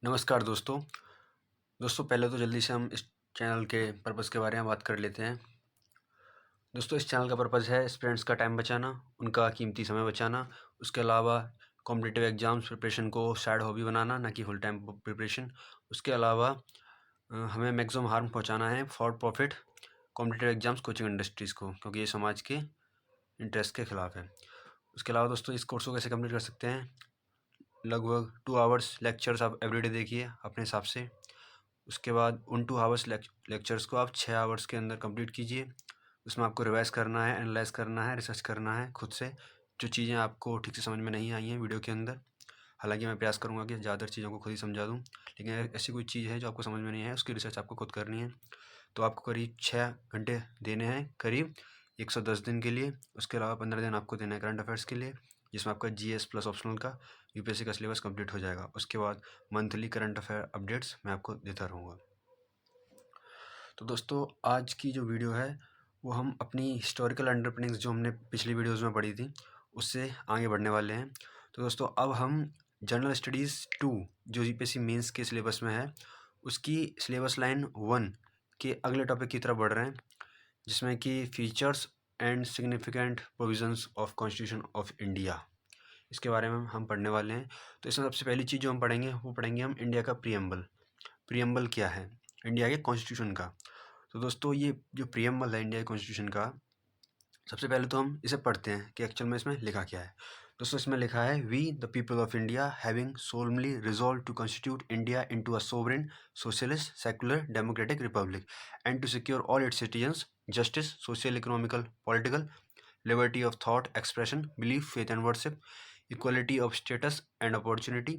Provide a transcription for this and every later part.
नमस्कार दोस्तों। पहले तो जल्दी से हम इस चैनल के पर्पज़ के बारे में बात कर लेते हैं। दोस्तों इस चैनल का पर्पज़ है स्टूडेंट्स का टाइम बचाना, उनका कीमती समय बचाना। उसके अलावा कॉम्पिटिटिव एग्ज़ाम्स प्रिपरेशन को साइड हॉबी बनाना, ना कि फुल टाइम प्रिपरेशन। उसके अलावा हमें मैक्सिमम हार्म पहुंचाना है for profit competitive exams coaching industries को, क्योंकि ये समाज के इंटरेस्ट के ख़िलाफ़ है। उसके अलावा दोस्तों इस कोर्स को कैसे कंप्लीट कर सकते हैं? लगभग 2 आवर्स लेक्चर्स आप एवरीडे देखिए अपने हिसाब से। उसके बाद उन 2 आवर्स लेक्चर्स को आप 6 आवर्स के अंदर कंप्लीट कीजिए। उसमें आपको रिवाइज़ करना है, एनालाइज़ करना है, रिसर्च करना है खुद से। जो चीज़ें आपको ठीक से समझ में नहीं आई हैं वीडियो के अंदर, हालांकि मैं प्रयास करूंगा कि ज़्यादातर चीज़ों को खुद ही समझा दूं, लेकिन ऐसी कोई चीज़ है जो आपको समझ में नहीं है, उसकी रिसर्च आपको खुद करनी है। तो आपको करीब 6 घंटे देने हैं, करीब 110 दिन के लिए। उसके अलावा 15 दिन आपको देना है करंट अफेयर्स के लिए, जिसमें आपका जीएस प्लस ऑप्शनल का यूपीएससी का सिलेबस कंप्लीट हो जाएगा। उसके बाद मंथली करंट अफेयर अपडेट्स मैं आपको देता रहूँगा। तो दोस्तों आज की जो वीडियो है वो हम अपनी हिस्टोरिकल अंडरपिनिंग्स जो हमने पिछली वीडियोज़ में पढ़ी थी उससे आगे बढ़ने वाले हैं। तो दोस्तों अब हम जनरल स्टडीज़ 2 जो यूपीएससी मेंस के सिलेबस में है उसकी सिलेबस लाइन 1 के अगले टॉपिक की तरफ बढ़ रहे हैं, जिसमें कि features and significant provisions of constitution of India, इसके बारे में हम पढ़ने वाले हैं। तो इसमें सबसे पहली चीज़ जो हम पढ़ेंगे वो पढ़ेंगे हम इंडिया का प्रियम्बल क्या है इंडिया के कॉन्स्टिट्यूशन का। तो दोस्तों ये जो प्रियम्बल है इंडिया कॉन्स्टिट्यूशन का, सबसे पहले तो हम इसे पढ़ते हैं कि एक्चुअल में इसमें लिखा क्या है। दोस्तों इसमें लिखा है we the people of India having solemnly resolve to constitute India into a sovereign socialist secular democratic republic and to secure all its citizens justice social economical political liberty of thought expression belief faith and worship equality of status and opportunity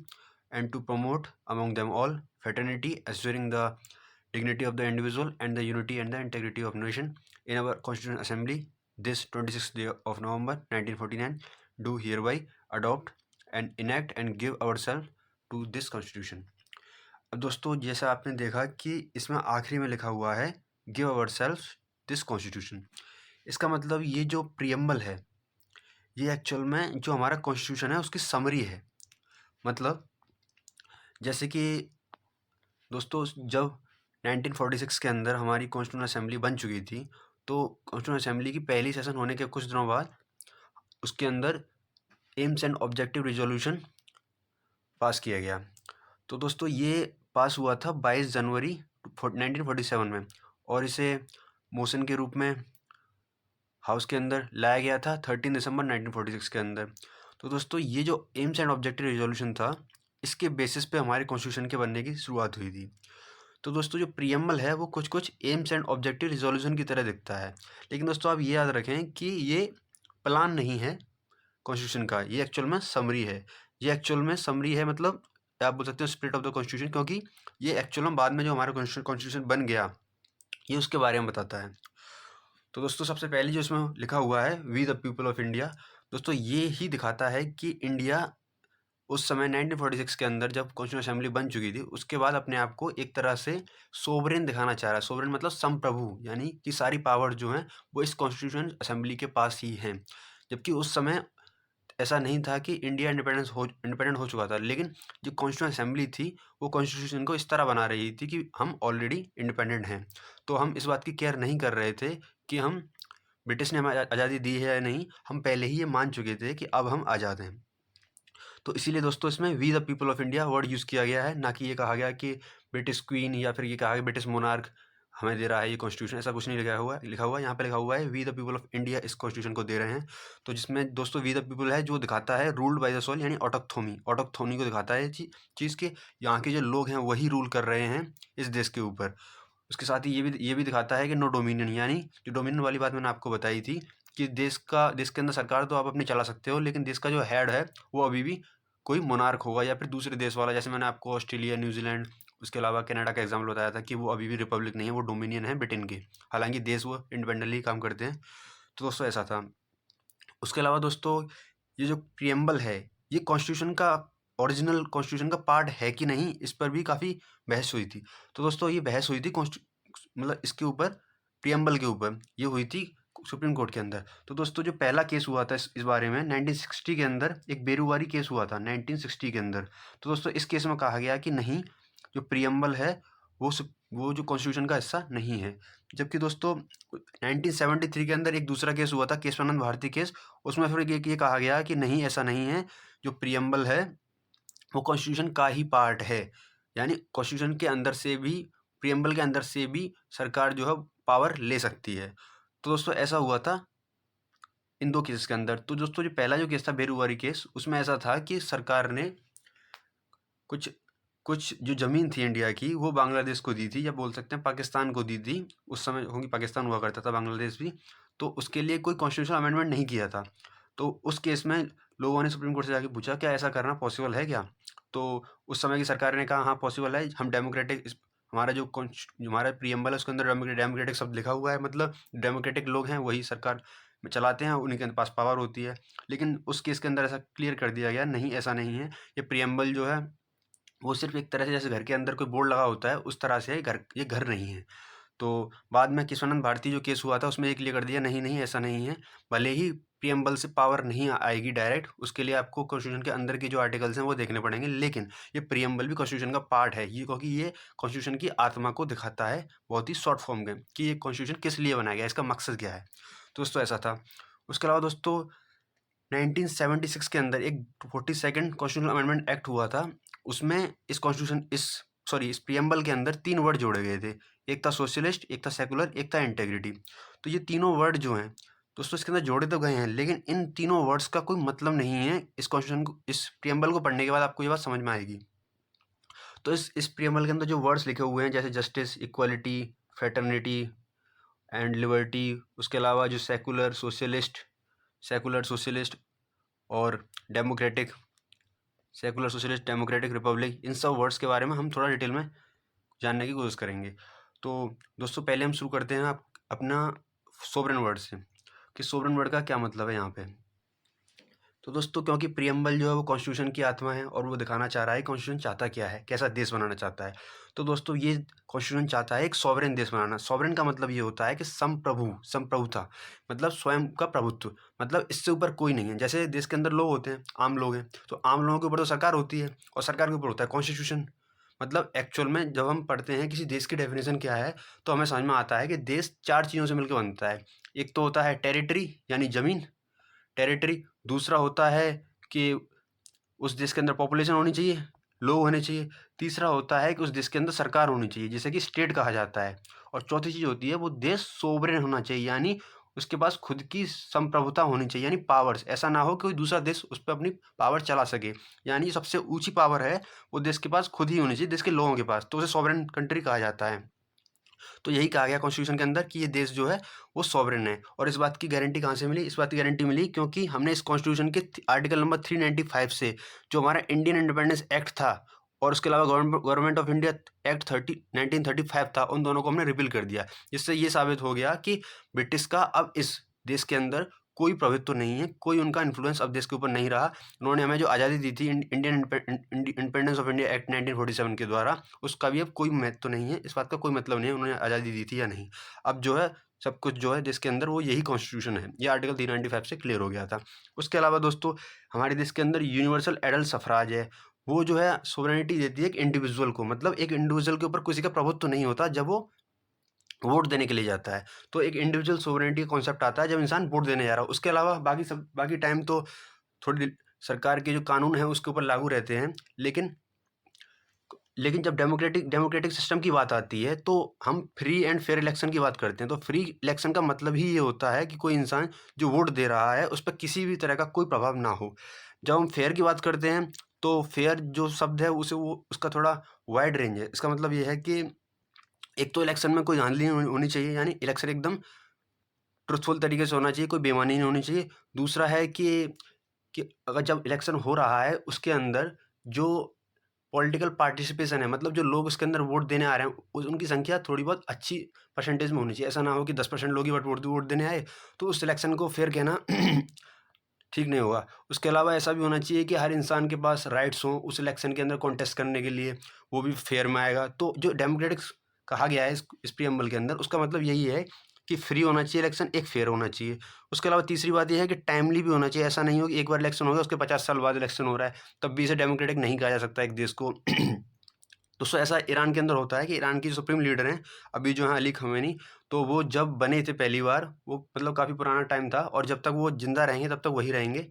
and to promote among them all fraternity assuring the dignity of the individual and the unity and the integrity of nation in our constitutional assembly this 26th day of November 1949 do hereby adopt and enact and give ourselves to this constitution। अब दोस्तों जैसा आपने देखा कि इसमें आखिरी में लिखा हुआ है गिव ourselves दिस कॉन्स्टिट्यूशन, इसका मतलब ये जो प्रियम्बल है ये एक्चुअल में जो हमारा कॉन्स्टिट्यूशन है उसकी समरी है। मतलब जैसे कि दोस्तों जब 1946 के अंदर हमारी कॉन्स्टिट्यूशन असेंबली बन चुकी थी, तो कॉन्स्टिट्यूशन असेंबली की पहली सेशन होने के कुछ दिनों बाद उसके अंदर AIIMS and objective resolution pass किया गया। तो दोस्तों ये पास हुआ था 22 जनवरी 1947 में, और इसे मोशन के रूप में हाउस के अंदर लाया गया था 13 दिसंबर 1946 के अंदर। तो दोस्तों ये जो एम्स एंड ऑब्जेक्टिव रिजोल्यूशन था इसके बेसिस पे हमारे कॉन्स्टिट्यूशन के बनने की शुरुआत हुई थी। तो दोस्तों जो प्रियम्बल है वो कुछ कुछ एम्स एंड ऑब्जेक्टिव रिजोल्यूशन की तरह दिखता है, लेकिन दोस्तों आप ये याद रखें कि ये प्लान नहीं है कॉन्स्टिट्यूशन का, ये एक्चुअल में समरी है। ये एक्चुअल में समरी है, मतलब आप बोल सकते हो स्पिरिट ऑफ द कॉन्स्टिट्यूशन, क्योंकि ये एक्चुअल में बाद में जो हमारा कॉन्स्टिट्यूशन बन गया ये उसके बारे में बताता है। तो दोस्तों सबसे पहले जो इसमें लिखा हुआ है we the people of India, दोस्तों ये ही दिखाता है कि इंडिया उस समय 1946 के अंदर जब कॉन्स्टिट्यूशन असेंबली बन चुकी थी उसके बाद अपने आप को एक तरह से सोवरेन दिखाना चाह रहा है। सोवरेन मतलब संप्रभु, यानी कि सारी पावर जो हैं वो इस कॉन्स्टिट्यूशन असेंबली के पास ही हैं। जबकि उस समय ऐसा नहीं था कि इंडिया इंडिपेंडेंट हो चुका था, लेकिन जो कॉन्स्टिट्यूशन असेंबली थी वो कॉन्स्टिट्यूशन को इस तरह बना रही थी कि हम ऑलरेडी इंडिपेंडेंट हैं। तो हम इस बात की केयर नहीं कर रहे थे कि हम ब्रिटिश ने हमें आज़ादी दी है या नहीं, हम पहले ही ये मान चुके थे कि अब हम आज़ाद हैं। तो इसीलिए दोस्तों इसमें we the people of India word use किया गया है, ना कि ये कहा गया कि ब्रिटिश क्वीन या फिर ये कहा गया ब्रिटिश मोनार्क हमें दे रहा है ये कॉन्स्टिट्यूशन। ऐसा कुछ नहीं लिखा हुआ यहाँ पे लिखा हुआ है we the people of India इस कॉन्स्टिट्यूशन को दे रहे हैं। तो जिसमें दोस्तों वी द पीपल है जो दिखाता है रूल्ड बाय द सोल, यानी ऑटोक्थोनी को दिखाता है चीज़ के यहाँ के जो लोग हैं वही रूल कर रहे हैं इस देश के ऊपर। उसके साथ ही ये भी दिखाता है कि नो डोमिनियन, यानी जो डोमिनियन वाली बात मैंने आपको बताई थी कि देश के अंदर सरकार तो आप अपनी चला सकते हो, लेकिन देश का जो हेड है वो अभी भी कोई मोनार्क होगा या फिर दूसरे देश वाला। जैसे मैंने आपको ऑस्ट्रेलिया, न्यूजीलैंड, उसके अलावा कनाडा का एग्जाम्पल बताया था कि वो अभी भी रिपब्लिक नहीं है, वो डोमिनियन है ब्रिटेन के, हालांकि देश वो इंडिपेंडेंटली काम करते हैं। तो दोस्तों ऐसा था। उसके अलावा दोस्तों ये जो प्रियम्बल है ये कॉन्स्टिट्यूशन का ओरिजिनल कॉन्स्टिट्यूशन का पार्ट है कि नहीं, इस पर भी काफ़ी बहस हुई थी। तो दोस्तों ये बहस हुई थी मतलब इसके ऊपर, प्रियम्बल के ऊपर ये हुई थी सुप्रीम कोर्ट के अंदर। तो दोस्तों जो पहला केस हुआ था इस बारे में 1960 के अंदर एक बेरुवारी केस हुआ था 1960 के अंदर। तो दोस्तों इस केस में कहा गया कि नहीं, जो प्रियम्बल है वो जो कॉन्स्टिट्यूशन का हिस्सा नहीं है। जबकि दोस्तों 1973 के अंदर एक दूसरा केस हुआ था, केशवानंद भारती केस। उसमें फिर ये कहा गया कि नहीं, ऐसा नहीं है, जो प्रियम्बल है वो कॉन्स्टिट्यूशन का ही पार्ट है। यानी कॉन्स्टिट्यूशन के अंदर से भी, प्रियम्बल के अंदर से भी सरकार जो है पावर ले सकती है। तो दोस्तों ऐसा हुआ था इन दो केसेस के अंदर। तो दोस्तों जो पहला जो केस था बेरुवारी केस, उसमें ऐसा था कि सरकार ने कुछ जो ज़मीन थी इंडिया की वो बांग्लादेश को दी थी, या बोल सकते हैं पाकिस्तान को दी थी। उस समय होंगी पाकिस्तान हुआ करता था, बांग्लादेश भी। तो उसके लिए कोई कॉन्स्टिट्यूशनल अमेंडमेंट नहीं किया था। तो उस केस में लोगों ने सुप्रीम कोर्ट से जाके पूछा क्या ऐसा करना पॉसिबल है क्या? तो उस समय की सरकार ने कहा हाँ पॉसिबल है, हम डेमोक्रेटिक, हमारा जो हमारा प्रियम्बल है उसके अंदर डेमोक्रेटिक शब्द लिखा हुआ है, मतलब डेमोक्रेटिक लोग हैं वही सरकार में चलाते हैं, उन्हीं के पास पावर होती है। लेकिन उस केस के अंदर ऐसा क्लियर कर दिया गया नहीं, ऐसा नहीं है, ये प्रियम्बल जो है वो सिर्फ एक तरह से जैसे घर के अंदर कोई बोर्ड लगा होता है उस तरह से ये घर नहीं है। तो बाद में केशवानंद भारती जो केस हुआ था उसमें ये क्लियर कर दिया नहीं नहीं ऐसा नहीं है, भले ही प्रियम्बल से पावर नहीं आएगी डायरेक्ट, उसके लिए आपको कॉन्स्टिट्यूशन के अंदर के जो आर्टिकल्स हैं वो देखने पड़ेंगे, लेकिन ये प्रियम्बल भी कॉन्स्टिट्यूशन का पार्ट है, ये क्योंकि ये कॉन्स्टिट्यूशन की आत्मा को दिखाता है बहुत ही शॉर्ट फॉर्म में कि ये कॉन्स्टिट्यूशन किस लिए बनाया गया, इसका मकसद क्या है। तो दोस्तों ऐसा था। उसके अलावा दोस्तों 1976 के अंदर एक 42nd कॉन्स्टिट्यूशनल अमेंडमेंट एक्ट हुआ था। उसमें इस प्रियम्बल के अंदर 3 वर्ड जोड़े गए थे। एक था सोशलिस्ट, एक था सेकुलर, एक था इंटेग्रिटी। तो ये तीनों वर्ड जो हैं दोस्तों इसके अंदर जोड़े तो गए हैं, लेकिन इन तीनों वर्ड्स का कोई मतलब नहीं है। इस कॉन्स्टिट्यूशन को, इस प्रियम्बल को पढ़ने के बाद आपको ये बात समझ में आएगी। तो इस प्रियम्बल के अंदर जो वर्ड्स लिखे हुए हैं जैसे justice, equality, fraternity and liberty, उसके अलावा जो सेकुलर सोशलिस्ट और democratic, secular socialist democratic republic, इन सब वर्ड्स के बारे में हम थोड़ा डिटेल में जानने की कोशिश करेंगे। तो दोस्तों पहले हम शुरू करते हैं अपना सोवरेन वर्ड से, कि सोवरेन वर्ड का क्या मतलब है यहाँ पे। तो दोस्तों क्योंकि प्रियम्बल जो है वो कॉन्स्टिट्यूशन की आत्मा है और वो दिखाना चाह रहा है कॉन्स्टिट्यूशन चाहता क्या है, कैसा देश बनाना चाहता है। तो दोस्तों ये कॉन्स्टिट्यूशन चाहता है एक सॉवरेन देश बनाना। सॉवरेन का मतलब ये होता है कि संप्रभुता, मतलब स्वयं का प्रभुत्व, मतलब इससे ऊपर कोई नहीं है। जैसे देश के अंदर लोग होते हैं, आम लोग हैं, तो आम लोगों के ऊपर तो सरकार होती है और सरकार के ऊपर होता है कॉन्स्टिट्यूशन। मतलब एक्चुअल में जब हम पढ़ते हैं किसी देश की डेफिनेशन क्या है तो हमें समझ में आता है कि देश 4 चीज़ों से मिलकर बनता है। एक तो होता है टेरिटरी यानी ज़मीन, टेरिटरी। दूसरा होता है कि उस देश के अंदर पॉपुलेशन होनी चाहिए, लोग होने चाहिए। तीसरा होता है कि उस देश के अंदर सरकार होनी चाहिए, जिसे कि स्टेट कहा जाता है। और चौथी चीज़ होती है वो देश सोवरेन होना चाहिए, यानी उसके पास खुद की संप्रभुता होनी चाहिए, यानी पावर्स। ऐसा ना हो कि कोई दूसरा देश उस पर अपनी पावर चला सके, यानी सबसे ऊंची पावर है वो देश के पास खुद ही होनी चाहिए, देश के लोगों के पास, तो उसे सोवरेन कंट्री कहा जाता है। तो यही कहा गया कॉन्स्टिट्यूशन के अंदर कि ये देश जो है वो सॉवरेन है। और इस बात की गारंटी कहाँ से मिली? इस बात की गारंटी मिली क्योंकि हमने इस कॉन्स्टिट्यूशन के आर्टिकल नंबर 395 से, जो हमारा इंडियन इंडिपेंडेंस एक्ट था और उसके अलावा गवर्नमेंट ऑफ इंडिया एक्ट 1935 था, उन दोनों को हमने रिपील कर दिया, जिससे ये साबित हो गया कि ब्रिटिश का अब इस देश के अंदर कोई प्रभुत्व नहीं है, कोई उनका इन्फ्लुएंस अब देश के ऊपर नहीं रहा। उन्होंने हमें जो आज़ादी दी थी Indian independence of India act 1947 के द्वारा, उसका भी अब कोई महत्व नहीं है। इस बात का कोई मतलब नहीं है उन्होंने आज़ादी दी थी या नहीं। अब जो है सब कुछ जो है देश के अंदर वो यही कॉन्स्टिट्यूशन है। ये आर्टिकल 395 से क्लियर हो गया था। उसके अलावा दोस्तों हमारे देश के अंदर यूनिवर्सल एडल्ट सफराज है, वो जो है सोवरेनिटी देती है एक इंडिविजुअल को, मतलब एक इंडिविजुअल के ऊपर किसी का प्रभुत्व नहीं होता जब वो वोट देने के लिए जाता है। तो एक इंडिविजुअल सोवरेनिटी का कॉन्सेप्ट आता है जब इंसान वोट देने जा रहा है। उसके अलावा बाकी टाइम तो थोड़ी सरकार के जो कानून है उसके ऊपर लागू रहते हैं, लेकिन जब डेमोक्रेटिक सिस्टम की बात आती है तो हम फ्री एंड फेयर इलेक्शन की बात करते हैं। तो फ्री इलेक्शन का मतलब ही ये होता है कि कोई इंसान जो वोट दे रहा है उस पर किसी भी तरह का कोई प्रभाव ना हो। जब हम फेयर की बात करते हैं तो फेयर जो शब्द है उसका थोड़ा वाइड रेंज है। इसका मतलब ये है कि एक तो इलेक्शन में कोई धांधली नहीं होनी चाहिए, यानी इलेक्शन एकदम ट्रुथफुल तरीके से होना चाहिए, कोई बेईमानी नहीं होनी चाहिए। दूसरा है कि अगर जब इलेक्शन हो रहा है उसके अंदर जो पॉलिटिकल पार्टिसिपेशन है, मतलब जो लोग उसके अंदर वोट देने आ रहे हैं उनकी संख्या थोड़ी बहुत अच्छी परसेंटेज में होनी चाहिए। ऐसा ना हो कि 10% लोग ही वोट देने आए, तो उस इलेक्शन को फेयर कहना ठीक नहीं होगा। उसके अलावा ऐसा भी होना चाहिए कि हर इंसान के पास राइट्स हों उस इलेक्शन के अंदर कॉन्टेस्ट करने के लिए, वो भी फेयर में आएगा। तो जो डेमोक्रेटिक्स कहा गया है इस प्रियम्बल के अंदर, उसका मतलब यही है कि फ्री होना चाहिए इलेक्शन, एक फेयर होना चाहिए। उसके अलावा तीसरी बात ये है कि टाइमली भी होना चाहिए। ऐसा नहीं हो कि एक बार इलेक्शन हो गया उसके 50 साल बाद इलेक्शन हो रहा है, तब भी इसे डेमोक्रेटिक नहीं कहा जा सकता एक देश को। दोस्तों ऐसा ईरान के अंदर होता है कि ईरान की सुप्रीम लीडर हैं अभी जो हैं अली खमेनी, तो वो जब बने थे पहली बार, वो मतलब काफ़ी पुराना टाइम था, और जब तक वो जिंदा रहेंगे तब तक वही रहेंगे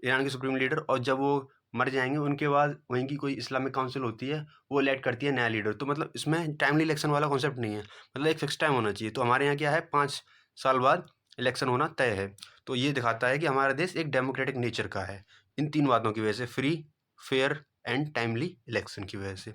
ईरान के सुप्रीम लीडर। और जब वो मर जाएंगे उनके बाद वहीं की कोई इस्लामिक काउंसिल होती है, वो इलेक्ट करती है नया लीडर। तो मतलब इसमें टाइमली इलेक्शन वाला कॉन्सेप्ट नहीं है, मतलब एक फिक्स टाइम होना चाहिए। तो हमारे यहाँ क्या है, 5 साल बाद इलेक्शन होना तय है। तो ये दिखाता है कि हमारा देश एक डेमोक्रेटिक नेचर का है, इन 3 बातों की वजह से, free, fair and timely election की वजह से।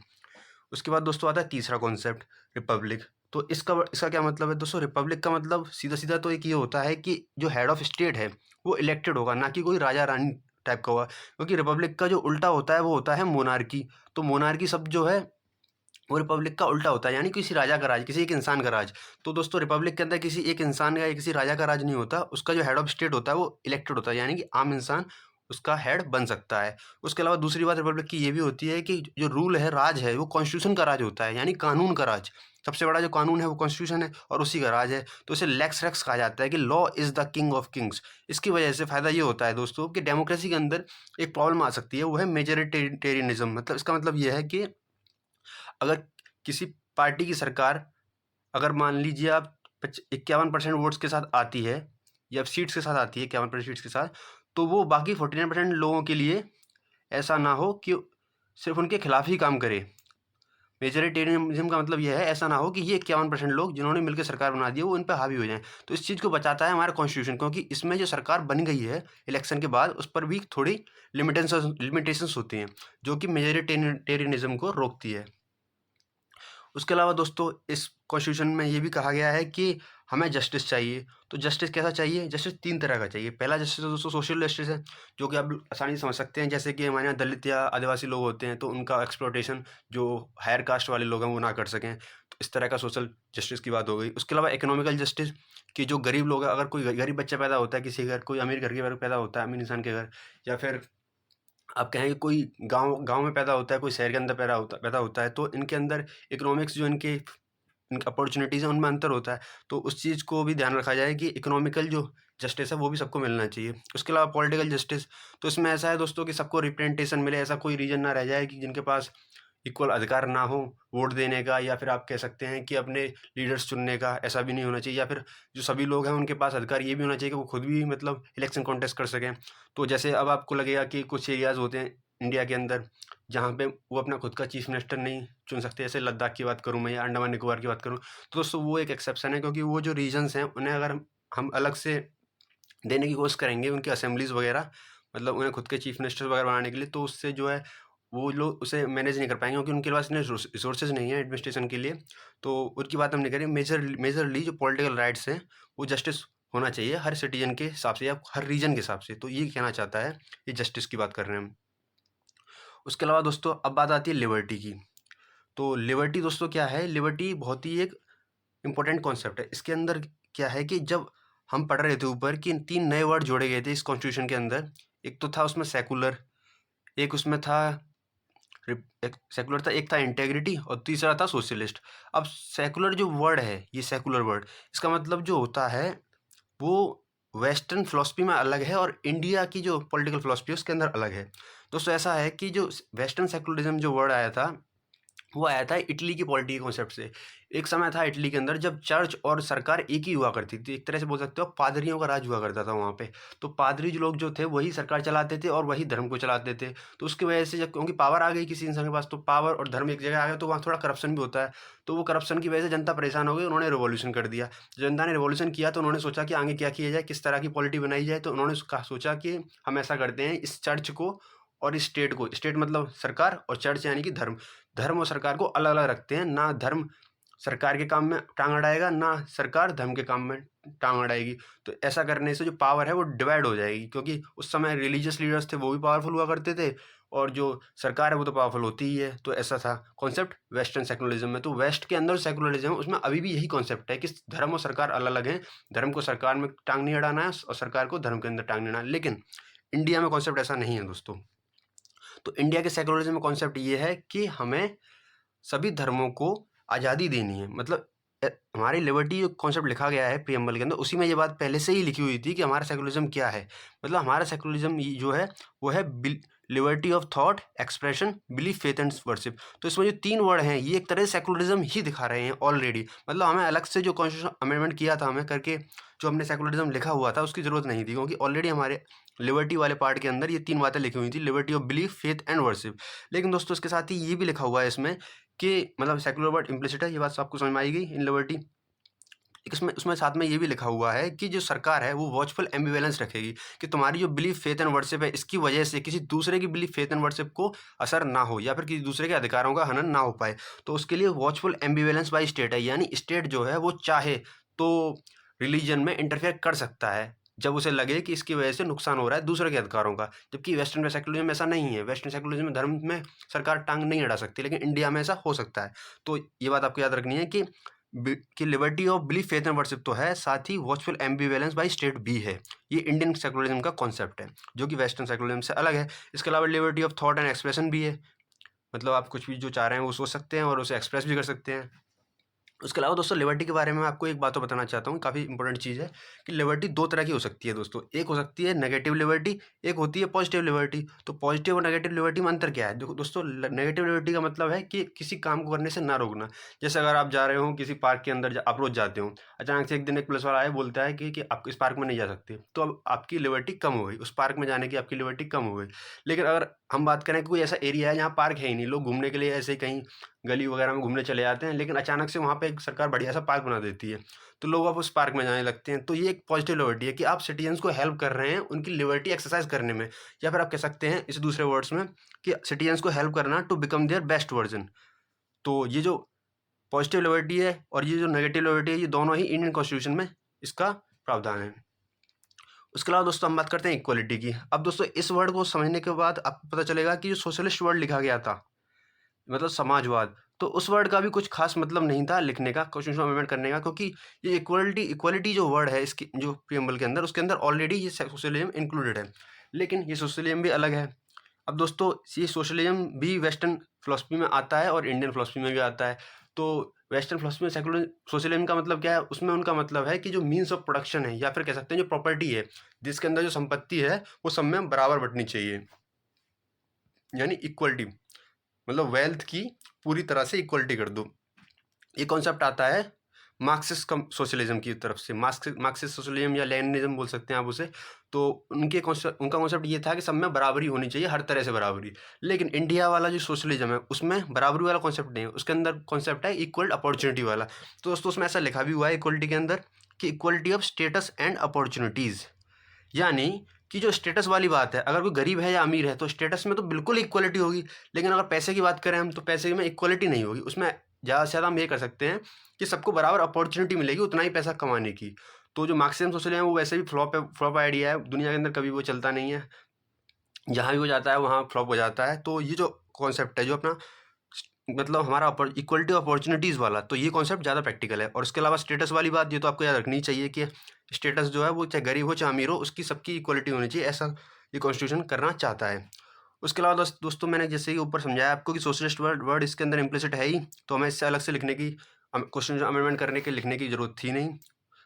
उसके बाद दोस्तों आता है तीसरा कॉन्सेप्ट, रिपब्लिक। तो इसका इसका क्या मतलब है दोस्तों? रिपब्लिक का मतलब सीधा सीधा तो एक ये होता है कि जो हेड ऑफ स्टेट है वो इलेक्टेड होगा, ना कि कोई राजा रानी टाइप का होगा। क्योंकि रिपब्लिक का जो उल्टा होता है वो होता है मोनार्की। तो मोनार्की शब्द जो है वो रिपब्लिक का उल्टा होता है, यानी किसी राजा का राज, किसी एक इंसान का राज। तो दोस्तों रिपब्लिक के अंदर किसी एक इंसान का या किसी राजा का राज नहीं होता, उसका जो हेड ऑफ स्टेट होता है वो इलेक्टेड होता है, यानी कि आम इंसान उसका हेड बन सकता है। उसके अलावा दूसरी बात रिपब्लिक की ये भी होती है कि जो रूल है, राज है, वो कॉन्स्टिट्यूशन का राज होता है, यानी कानून का राज। सबसे बड़ा जो कानून है वो कॉन्स्टिट्यूशन है और उसी का राज है। तो इसे लेक्स रेक्स कहा जाता है कि law is the king of Kings. इसकी वजह से फायदा ये होता है दोस्तों कि डेमोक्रेसी के अंदर एक प्रॉब्लम आ सकती है, वो है मेजोरिटेरियनिज्म। मतलब इसका मतलब ये है कि अगर किसी पार्टी की सरकार, अगर मान लीजिए आप 51% वोट्स के साथ आती है, या सीट्स के साथ आती है, 51% सीट्स के साथ, तो वो बाकी 49% लोगों के लिए ऐसा ना हो कि सिर्फ उनके खिलाफ ही काम करे। मेजोरिटेरियनिज्म का मतलब यह है, ऐसा ना हो कि ये 51% लोग जिन्होंने मिलकर सरकार बना दी है वो इन पर हावी हो जाएं। तो इस चीज़ को बचाता है हमारा कॉन्स्टिट्यूशन, क्योंकि इसमें जो सरकार बन गई है इलेक्शन के बाद, उस पर भी थोड़ी लिमिटेशंस होती हैं, जो कि मेजोरिटेरियनिज्म को रोकती है। उसके अलावा दोस्तों इस कॉन्स्टिट्यूशन में ये भी कहा गया है कि हमें जस्टिस चाहिए। तो जस्टिस कैसा चाहिए? जस्टिस 3 तरह का चाहिए। पहला जस्टिस तो दोस्तों सोशल जस्टिस है, जो कि आप आसानी से समझ सकते हैं। जैसे कि हमारे यहाँ दलित या आदिवासी लोग होते हैं, तो उनका एक्सप्लॉयटेशन जो हायर कास्ट वाले लोग हैं वो ना कर सकें। तो इस तरह का सोशल जस्टिस की बात हो गई। उसके अलावा इकोनॉमिकल जस्टिस, कि जो गरीब लोग हैं, अगर कोई गरीब बच्चा पैदा होता है किसी घर, कोई अमीर घर के घर पैदा होता है, अमीर इंसान के घर, या फिर आप कहें कि कोई गाँव गाँव में पैदा होता है, कोई शहर के अंदर पैदा होता है, तो इनके अंदर इकोनॉमिक्स जो इनके अपॉर्चुनिटीज़ हैं उनमें अंतर होता है। तो उस चीज़ को भी ध्यान रखा जाए कि इकोनॉमिकल जो जस्टिस है वो भी सबको मिलना चाहिए। उसके अलावा पॉलिटिकल जस्टिस, तो इसमें ऐसा है दोस्तों कि सबको रिप्रेजेंटेशन मिले, ऐसा कोई रीजन ना रह जाए कि जिनके पास इक्वल अधिकार ना हो वोट देने का, या फिर आप कह सकते हैं कि अपने लीडर्स चुनने का, ऐसा भी नहीं होना चाहिए। या फिर जो सभी लोग हैं उनके पास अधिकार ये भी होना चाहिए कि वो खुद भी मतलब इलेक्शन कॉन्टेस्ट कर सकें। तो जैसे अब आपको लगेगा कि कुछ एरियाज़ होते हैं इंडिया के अंदर जहाँ पे वो अपना खुद का चीफ मिनिस्टर नहीं चुन सकते, जैसे लद्दाख की बात करूँ मैं, या अंडमान निकोबार की बात करूँ, तो दोस्तों वो एक एक्सेप्शन है। क्योंकि वो जो रीजन्स हैं उन्हें अगर हम अलग से देने की कोशिश करेंगे उनकी असेंबलीज़ वगैरह, मतलब उन्हें खुद के चीफ मिनिस्टर वगैरह बनाने के लिए, तो उससे जो है वो लोग उसे मैनेज नहीं कर पाएंगे, क्योंकि उनके पास इतने रिसोर्सेज नहीं है एडमिनिस्ट्रेशन के लिए। तो उनकी बात हम नहीं करें। मेजरली जो पॉलिटिकल राइट्स हैं वो जस्टिस होना चाहिए हर सिटीजन के हिसाब से, या हर रीजन के हिसाब से। तो ये कहना चाहता है, ये जस्टिस की बात कर रहे हैं हम। उसके अलावा दोस्तों अब बात आती है लिबर्टी की। तो लिबर्टी दोस्तों क्या है? लिबर्टी बहुत ही एक इम्पोर्टेंट कॉन्सेप्ट है। इसके अंदर क्या है कि जब हम पढ़ रहे थे ऊपर कि 3 नए वर्ड जोड़े गए थे इस कॉन्स्टिट्यूशन के अंदर। एक तो था उसमें सेकुलर, एक उसमें था एक सेकुलर था, एक था इंटेग्रिटी, और तीसरा था सोशलिस्ट। अब सेकुलर जो वर्ड है, ये सेकुलर वर्ड, इसका मतलब जो होता है वो वेस्टर्न फिलॉसफी में अलग है, और इंडिया की जो पॉलिटिकल फिलॉसफी है उसके अंदर अलग है। दोस्तों ऐसा है कि जो वेस्टर्न सेकुलरिज्म जो वर्ड आया था, वो आया था इटली की पॉलिटी के कॉन्सेप्ट से। एक समय था इटली के अंदर जब चर्च और सरकार एक ही हुआ करती थी। एक तरह से बोल सकते हो पादरियों का राज हुआ करता था वहाँ पे। तो पादरी जो लोग जो थे वही सरकार चलाते थे और वही धर्म को चलाते थे। तो उसकी वजह से जब क्योंकि पावर आ गई किसी इंसान के पास, तो पावर और धर्म एक जगह आ गया, तो वहाँ थोड़ा करप्शन भी होता है। तो वो करप्शन की वजह से जनता परेशान हो गई, उन्होंने रिवॉल्यूशन कर दिया। जनता ने रिवॉल्यूशन किया तो उन्होंने सोचा कि आगे क्या किया जाए, किस तरह की पॉलिटी बनाई जाए। तो उन्होंने सोचा कि हम ऐसा करते हैं, इस चर्च को और इस स्टेट को, स्टेट मतलब सरकार, और चर्च यानी कि धर्म, धर्म और सरकार को अलग अलग रखते हैं। ना धर्म सरकार के काम में टांग अड़ाएगा, ना सरकार धर्म के काम में टांग अड़ाएगी। तो ऐसा करने से जो पावर है वो डिवाइड हो जाएगी, क्योंकि उस समय रिलीजियस लीडर्स थे वो भी पावरफुल हुआ करते थे, और जो सरकार है वो तो पावरफुल होती ही है। तो ऐसा था कॉन्सेप्ट वेस्टर्न सेकुलरिज्म में। तो वेस्ट के अंदर सेकुलरिज्म है उसमें अभी भी यही कॉन्सेप्ट है कि धर्म और सरकार अलग अलग हैं। धर्म को सरकार में टांग नहीं अड़ाना है और सरकार को धर्म के अंदर टांग नहीं अड़ाना है। लेकिन इंडिया में कॉन्सेप्ट ऐसा नहीं है दोस्तों। तो इंडिया के सेकुलरिज्म में कॉन्सेप्ट ये है कि हमें सभी धर्मों को आज़ादी देनी है। मतलब हमारी लिबर्टी जो कॉन्सेप्ट लिखा गया है प्रीएम्बल के अंदर, उसी में ये बात पहले से ही लिखी हुई थी कि हमारा सेकुलरिज्म क्या है। मतलब हमारा सेकुलरिज्म जो है वो है liberty of thought, expression, belief, faith and worship. तो इसमें जो 3 वर्ड हैं ये एक तरह से सेकुलरिज्म ही दिखा रहे हैं ऑलरेडी। मतलब हमें अलग से जो कॉन्स्टिट्यूशन अमेंडमेंट किया था हमें करके, जो हमने सेकुलरिज्म लिखा हुआ था उसकी ज़रूरत नहीं थी, क्योंकि ऑलरेडी हमारे लिबर्टी वाले पार्ट के अंदर ये 3 बातें लिखी हुई थी, liberty of belief, faith and worship. लेकिन दोस्तों इसके साथ ही ये भी लिखा हुआ है इसमें कि मतलब सेकुलर वर्ड इम्प्लिसिट है, ये बात आपको समझ में आएगी इन लिबर्टी। इसमें उसमें साथ में ये भी लिखा हुआ है कि जो सरकार है वो वॉचफुल एम्बिवेलेंस रखेगी कि तुम्हारी जो बिलीफ, फेथ एंड वर्शिप है इसकी वजह से किसी दूसरे की बिलीफ, फेथ एंड वर्शिप को असर ना हो या फिर किसी दूसरे के अधिकारों का हनन ना हो पाए। तो उसके लिए वॉचफुल एम्बिवेलेंस बाय स्टेट है, यानी स्टेट जो है वो चाहे तो रिलीजन में इंटरफेयर कर सकता है जब उसे लगे कि इसकी वजह से नुकसान हो रहा है दूसरे के अधिकारों का। जबकि वेस्टर्न में सेकुलरिज्म ऐसा नहीं है। वेस्टर्न सेकुलरिज्म में धर्म में सरकार टांग नहीं अड़ा सकती, लेकिन इंडिया में ऐसा हो सकता है। तो ये बात आपको याद रखनी है कि liberty of belief, faith and worship तो है, साथ ही वॉचफुल एम्बिवेलेंस बाय स्टेट भी है। ये इंडियन सेकुलरिज्म का कॉन्सेप्ट है जो कि वेस्टर्न सेकुलरिज्म से अलग है। इसके अलावा liberty of thought and expression भी है, मतलब आप कुछ भी जो चाह रहे हैं वो सोच सकते हैं और उसे एक्सप्रेस भी कर सकते हैं। उसके अलावा दोस्तों लिबर्टी के बारे में आपको एक बात तो बताना चाहता हूँ, काफ़ी इंपॉर्टेंट चीज़ है कि लिबर्टी 2 तरह की हो सकती है दोस्तों। एक हो सकती है नेगेटिव लिबर्टी, एक होती है पॉजिटिव लिबर्टी। तो पॉजिटिव और नेगेटिव लिबर्टी में अंतर क्या है? देखो दोस्तों, नेगेटिव लिबर्टी का मतलब है कि किसी काम को करने से ना रोकना। जैसे अगर आप जा रहे हो किसी पार्क के अंदर, आप रोज जाते हो, अचानक से एक दिन एक पुलिस वाला आया, बोलता है कि आप इस पार्क में नहीं जा सकते, तो अब आपकी लिबर्टी कम हो गई, उस पार्क में जाने की आपकी लिबर्टी कम हो गई। लेकिन अगर हम बात करें कि कोई ऐसा एरिया है जहाँ पार्क है ही नहीं, लोग घूमने के लिए ऐसे ही कहीं गली वगैरह में घूमने चले जाते हैं, लेकिन अचानक से वहाँ पे एक सरकार बढ़िया सा पार्क बना देती है, तो लोग अब उस पार्क में जाने लगते हैं। तो ये एक पॉजिटिव लिबर्टी है कि आप सिटीजन्स को हेल्प कर रहे हैं उनकी लिबर्टी एक्सरसाइज करने में, या फिर आप कह सकते हैं इस दूसरे वर्ड्स में कि सिटीजन्स को हेल्प करना to become their best version. तो ये जो पॉजिटिव लिबर्टी है और ये जो नेगेटिव लिबर्टी है, ये दोनों ही इंडियन कॉन्स्टिट्यूशन में इसका प्रावधान है। उसके अलावा दोस्तों हम बात करते हैं इक्वलिटी की। अब दोस्तों इस वर्ड को समझने के बाद आपको पता चलेगा कि जो सोशलिस्ट वर्ड लिखा गया था, मतलब समाजवाद, तो उस वर्ड का भी कुछ खास मतलब नहीं था लिखने का, कॉन्स्टिट्यूशन अमेंडमेंट करने का, क्योंकि ये इक्वलिटी जो वर्ड है इसकी जो प्रीएम्बल के अंदर, उसके अंदर ऑलरेडी ये सोशलिज्म इंक्लूडेड है। लेकिन ये सोशलिज्म भी अलग है। अब दोस्तों ये सोशलिज्म भी वेस्टर्न फिलोसफी में आता है और इंडियन फिलोसफी में भी आता है। तो वेस्टर्न फिलोसफी में सेकुलर सोशलिज्म का मतलब क्या है? उसमें उनका मतलब है कि जो मीन्स ऑफ प्रोडक्शन है, या फिर कह सकते हैं जो प्रॉपर्टी है, जिसके अंदर जो संपत्ति है वो सब में बराबर बंटनी चाहिए, यानी इक्वलिटी। मतलब वेल्थ की पूरी तरह से इक्वलिटी कर दो। ये कॉन्सेप्ट आता है मार्क्सिस्ट सोशलिज्म की तरफ से। मार्क्सिस्ट सोशलिज्म या लेनिनिज्म बोल सकते हैं आप उसे। तो उनका कॉन्सेप्ट ये था कि सब में बराबरी होनी चाहिए, हर तरह से बराबरी। लेकिन इंडिया वाला जो सोशलिज्म है उसमें बराबरी वाला कॉन्सेप्ट नहीं है, उसके अंदर कॉन्सेप्ट है इक्वल अपॉर्चुनिटी वाला। तो दोस्तों उसमें ऐसा लिखा भी हुआ है इक्वलिटी के अंदर कि equality of status and opportunities, यानी कि जो स्टेटस वाली बात है, अगर कोई गरीब है या अमीर है तो स्टेटस में तो बिल्कुल इक्वलिटी होगी, लेकिन अगर पैसे की बात करें हम तो पैसे में इक्वलिटी नहीं होगी। उसमें ज़्यादा से ज़्यादा हम ये कर सकते हैं कि सबको बराबर अपॉर्चुनिटी मिलेगी उतना ही पैसा कमाने की। तो जो मार्क्सिज्म सोशलिज्म है वो वैसे भी फ्लॉप आइडिया है, दुनिया के अंदर कभी वो चलता नहीं है, जहाँ भी वो जाता है वहाँ फ्लॉप हो जाता है। तो ये जो कॉन्सेप्ट है जो अपना मतलब हमारा इक्वलिटी अपॉर्चुनिटीज़ वाला, तो ये कॉन्सेप्ट ज़्यादा प्रैक्टिकल है। और उसके अलावा स्टेटस वाली बात ये तो आपको याद रखनी चाहिए कि स्टेटस जो है वो चाहे गरीब हो चाहे अमीर हो उसकी सबकी इक्वलिटी होनी चाहिए, ऐसा ये कॉन्स्टिट्यूशन करना चाहता है। उसके अलावा दोस्तों मैंने जैसे कि ऊपर समझाया आपको कि सोशलिस्ट वर्ड इसके अंदर इम्प्लिसिट है ही, तो हमें इससे अलग से लिखने की, क्वेश्चन अमेंडमेंट करने के लिखने की जरूरत थी नहीं,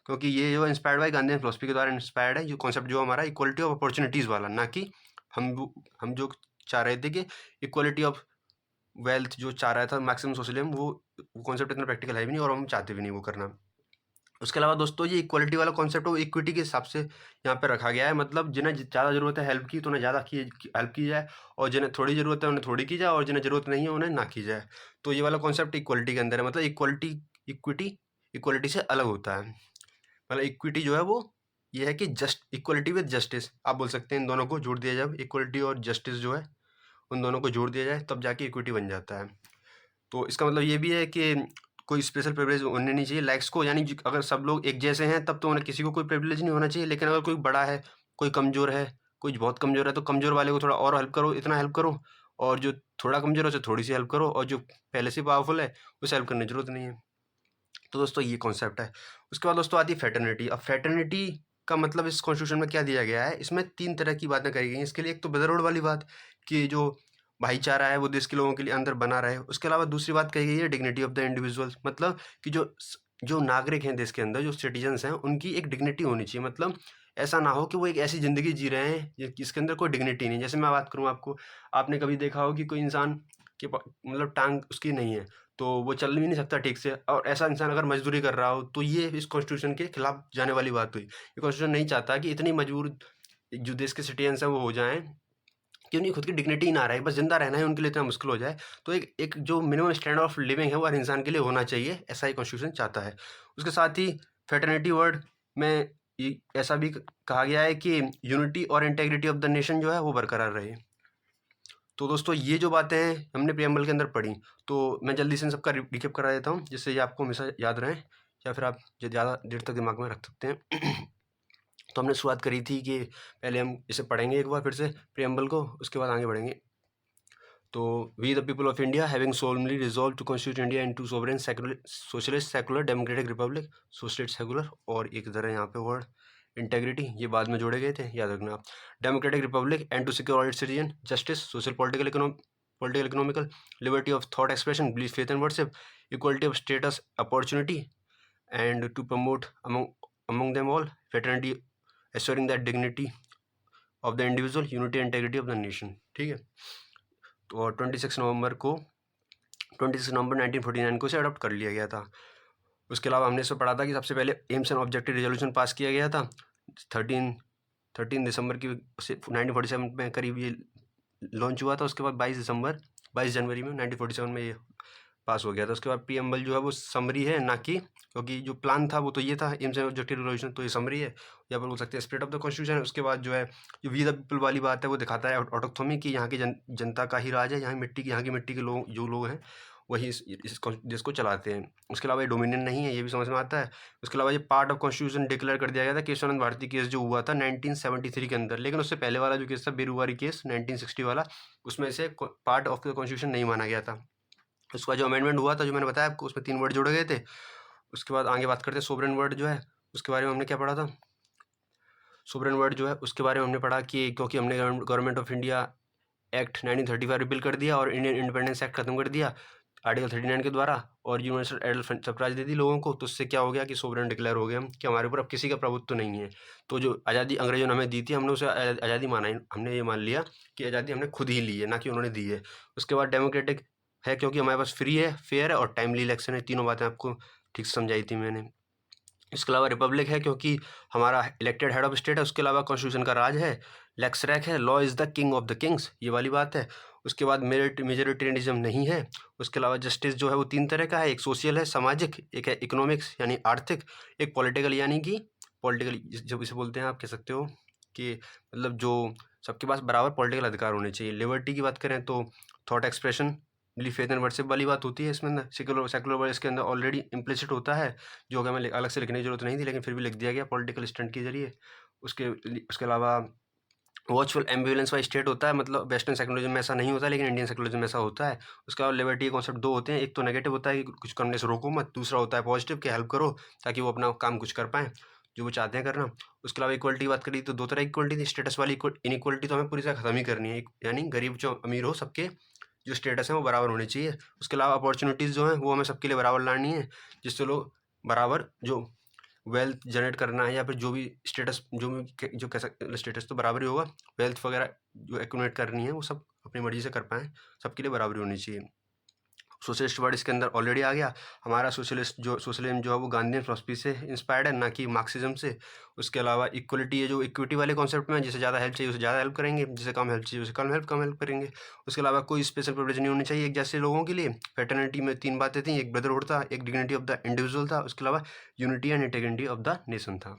क्योंकि ये जो इंस्पायर्ड बाई गांधी फिलोसफी के द्वारा इंस्पायर्ड है। ये कॉन्सेप्ट जो हमारा इक्वलिटी ऑफ अपॉर्चुनिटीज़ वाला, ना कि हम जो चाह रहे थे कि इक्वलिटी ऑफ वेल्थ जो चाह रहा था मैक्सिमम सोशलिज्म, वो कॉन्सेप्ट इतना प्रैक्टिकल है भी नहीं और हम चाहते भी नहीं वो करना। उसके अलावा दोस्तों ये इक्वलिटी वाला कॉन्सेप्ट वो इक्विटी के हिसाब से यहाँ पे रखा गया है। मतलब जिन्हें ज़्यादा ज़रूरत है हेल्प की तो उन्हें ज़्यादा की हेल्प की जाए, और जिन्हें थोड़ी ज़रूरत है उन्हें थोड़ी की जाए, और जिन्हें ज़रूरत नहीं है उन्हें ना की जाए। तो ये वाला कॉन्सेप्ट इक्वलिटी के अंदर है। मतलब इक्विटी से अलग होता है। मतलब इक्विटी जो है वो ये है कि जस्ट इक्वलिटी विद जस्टिस, आप बोल सकते हैं इन दोनों को जोड़ दिया जाए, इक्वलिटी और जस्टिस जो है उन दोनों को जोड़ दिया जाए तब जाके इक्विटी बन जाता है। तो इसका मतलब ये भी है कि कोई स्पेशल प्रिविलेज होने नहीं चाहिए लाइक्स को, यानी अगर सब लोग एक जैसे हैं तब तो उन्हें किसी को कोई प्रिविलेज नहीं होना चाहिए। लेकिन अगर कोई बड़ा है, कोई कमज़ोर है, कोई बहुत कमज़ोर है, तो कमज़ोर वाले को थोड़ा और हेल्प करो, इतना हेल्प करो, और जो थोड़ा कमज़ोर है उसे थोड़ी सी हेल्प करो, और जो पहले से पावरफुल है उसे हेल्प करने की जरूरत नहीं है। तो दोस्तों ये कॉन्सेप्ट है। उसके बाद दोस्तों आती है फ्रेटर्निटी। अब फ्रेटर्निटी का मतलब इस कॉन्स्टिट्यूशन में क्या दिया गया है, इसमें 3 तरह की बातें करी गई हैं। इसके लिए एक तो ब्रदरहुड वाली बात कि जो भाईचारा है वो देश के लोगों के लिए अंदर बना रहे। उसके अलावा दूसरी बात कही गई है डिग्निटी ऑफ द इंडिविजुअल, मतलब कि जो जो नागरिक हैं देश के अंदर, जो सिटीजन्स हैं, उनकी एक डिग्निटी होनी चाहिए। मतलब ऐसा ना हो कि वो एक ऐसी ज़िंदगी जी रहे हैं जिसके अंदर कोई डिग्निटी नहीं। जैसे मैं बात करूँ आपको, आपने कभी देखा हो कि कोई इंसान के मतलब टांग उसकी नहीं है, तो वो चल भी नहीं सकता ठीक से, और ऐसा इंसान अगर मजदूरी कर रहा हो, तो ये इस कॉन्स्टिट्यूशन के खिलाफ जाने वाली बात हुई। ये कॉन्स्टिट्यूशन नहीं चाहता कि इतनी मजबूर जो देश के सिटीजन्स हैं वो हो जाएं कि उनकी खुद की डिग्निटी ना रहे, बस जिंदा रहना है उनके लिए इतना मुश्किल हो जाए। तो एक जो मिनिमम स्टैंडर्ड ऑफ लिविंग है वो हर इंसान के लिए होना चाहिए, ऐसा ही कॉन्स्टिट्यूशन चाहता है। उसके साथ ही फेटर्निटी वर्ड में ऐसा भी कहा गया है कि यूनिटी और इंटेग्रिटी ऑफ द नेशन जो है वो बरकरार रहे। तो दोस्तों ये जो बातें हैं हमने प्रियम्बल के अंदर पढ़ी, तो मैं जल्दी से इन सबका रिकेप करा देता हूँ, जिससे ये आपको हमेशा याद रहे, या फिर आप ज़्यादा देर तक दिमाग में रख सकते हैं। तो हमने शुरुआत करी थी कि पहले हम इसे पढ़ेंगे एक बार फिर से प्रियम्बल को, उसके बाद आगे बढ़ेंगे। तो we the people of India having solemnly resolve to constitute India into sovereign socialist secular democratic republic, socialist secular, और एक इधर है यहाँ पे वर्ड इंटेग्रिटी, ये बाद में जोड़े गए थे, याद रखना आप। Democratic republic and to secure all its citizen justice, social political economical liberty of thought expression, belief faith and worship, equality of status opportunity, and to promote among them all fraternity, assuring that dignity of the individual, unity and integrity of the nation। ठीक है, तो और 26 नवंबर 1949 को इसे adopt कर लिया गया था। उसके अलावा हमने इसमें पढ़ा था कि सबसे पहले AIIMS and objective resolution pass किया गया था 13 दिसंबर की 1947 में करीब ये लॉन्च हुआ था। उसके बाद 22 जनवरी में 1947 में ये पास हो गया था। उसके बाद प्रीएम्बल जो है वो समरी है, ना कि, क्योंकि जो प्लान था वो तो ये था एम्स एंड ऑब्जेक्टिव रेजोल्यूशन, तो ये समरी है, या पर बोल सकते हैं स्पिरिट ऑफ द कॉन्स्टिट्यूशन है। उसके बाद जो है जो वी द पीपल वाली बात है वो दिखाता है ऑटोक्थोमी की, यहाँ की जनता का ही राज है, यहाँ की मिट्टी के लोग जो लोग हैं वही इस देश को चलाते हैं। उसके अलावा ये डोमिनियन नहीं है, ये भी समझ में आता है। उसके अलावा ये पार्ट ऑफ कॉन्स्टिट्यूशन डिक्लेयर कर दिया गया था केशवानंद भारती केस जो हुआ था 1973 के अंदर, लेकिन उससे पहले वाला जो केस था बेरुवारी केस 1960 वाला, उसमें से पार्ट ऑफ द कॉन्स्टिट्यूशन नहीं माना गया था। उसका जो अमेंडमेंट हुआ था जो मैंने बताया आपको, उसमें 3 वर्ड जोड़े गए थे। उसके बाद आगे बात करते हैं सोवरेन वर्ड जो है उसके बारे में हमने क्या पढ़ा था। सोवरेन वर्ड जो है उसके बारे में हमने पढ़ा कि क्योंकि हमने government of India act 1935 repeal कर दिया और इंडियन इंडिपेंडेंस एक्ट खत्म कर दिया आर्टिकल 39 के द्वारा, और यूनिवर्सल एडल्ट सफराज दे दी लोगों को, तो उससे क्या हो गया कि सोवरेन डिक्लेयर हो गए हम कि हमारे ऊपर अब किसी का प्रभुत्व तो नहीं है। तो जो आज़ादी अंग्रेजों ने हमें दी थी, हमने उसे आज़ादी माना ही, हमने ये मान लिया कि आज़ादी हमने खुद ही ली है, ना कि उन्होंने दी है। उसके बाद डेमोक्रेटिक है क्योंकि हमारे पास फ्री है, फेयर है और टाइमली इलेक्शन है। तीनों बातें आपको ठीक से समझाई थी मैंने। इसके अलावा रिपब्लिक है क्योंकि हमारा इलेक्टेड हेड ऑफ स्टेट है। उसके अलावा कॉन्स्टिट्यूशन का राज है। लेक्स रैक है, law is the king of the Kings, ये वाली बात है। उसके बाद मेजोरिटेरियनिज्म नहीं है। उसके अलावा जस्टिस जो है वो 3 तरह का है, एक सोशल है सामाजिक, एक है इकोनॉमिक्स यानी आर्थिक, एक पॉलिटिकल यानी कि पॉलिटिकल जब इसे बोलते हैं आप कह सकते हो कि मतलब जो सबके पास बराबर पॉलिटिकल अधिकार होने चाहिए। लिबर्टी की बात करें तो thought expression, belief faith and worship वाली बात होती है इसमें अंदर। सेकुलर वर्ड इसके अंदर ऑलरेडी इम्प्लिसिट होता है, जो कि हमें अलग से लिखने की जरूरत नहीं थी, लेकिन फिर भी लिख दिया गया पॉलिटिकल स्टंट के जरिए। उसके अलावा वॉचफुल एम्बुलेंस वाइज स्टेट होता है, मतलब वेस्टर्न सेकुलरिज्म में ऐसा नहीं होता, लेकिन इंडियन सेकुलरिज्म में ऐसा होता है। उसके अलावा लिबर्टी के कॉन्सेप्ट 2 होते हैं, एक तो नेगेटिव होता है कि कुछ करने से रोको मत, दूसरा होता है पॉजिटिव कि हेल्प करो ताकि वो अपना काम कुछ कर पाएँ जो वो चाहते हैं करना। उसके अलावा इक्वलिटी की बात करी तो 2 तरह की इक्वलिटी थी, स्टेटस वाली इनइक्वलिटी तो हमें पूरी तरह खत्म ही करनी है, यानी गरीब जो अमीर हो सबके जो स्टेटस है वो बराबर होने चाहिए। उसके अलावा अपॉर्चुनिटीज़ जो हैं वो हमें सबके लिए बराबर लानी है, जिससे लोग बराबर जो वेल्थ जनरेट करना है या फिर जो भी स्टेटस जो कह सकते स्टेटस तो बराबर ही होगा, वेल्थ वगैरह जो एक्यूमुलेट करनी है वो सब अपनी मर्जी से कर पाएँ, सबके लिए बराबरी होनी चाहिए। सोशलिस्ट वर्ड इसके अंदर ऑलरेडी आ गया। हमारा सोशलिज्म जो है वो गांधीयन फिलॉसफी से इंस्पायर्ड है, ना कि मार्क्सिज्म से। उसके अलावा इक्वलिटी है जो इक्विटी वाले कॉन्सेप्ट में, जिसे ज़्यादा हेल्प चाहिए उसे ज़्यादा हेल्प करेंगे, जिसे कम हेल्प चाहिए उसे कम हेल्प करेंगे। उसके अलावा कोई स्पेशल प्रिविलेज नहीं होनी चाहिए एक जैसे लोगों के लिए। फ्रेटर्निटी में 3 बातें थी, एक ब्रदरहुड था, एक डिग्निटी ऑफ द इंडिविजुअल था, उसके अलावा unity and integrity of the nation था।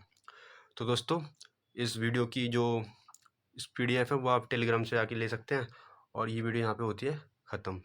तो दोस्तों इस वीडियो की जो PDF है वो आप टेलीग्राम से आके ले सकते हैं, और ये वीडियो यहाँ पे होती है ख़त्म।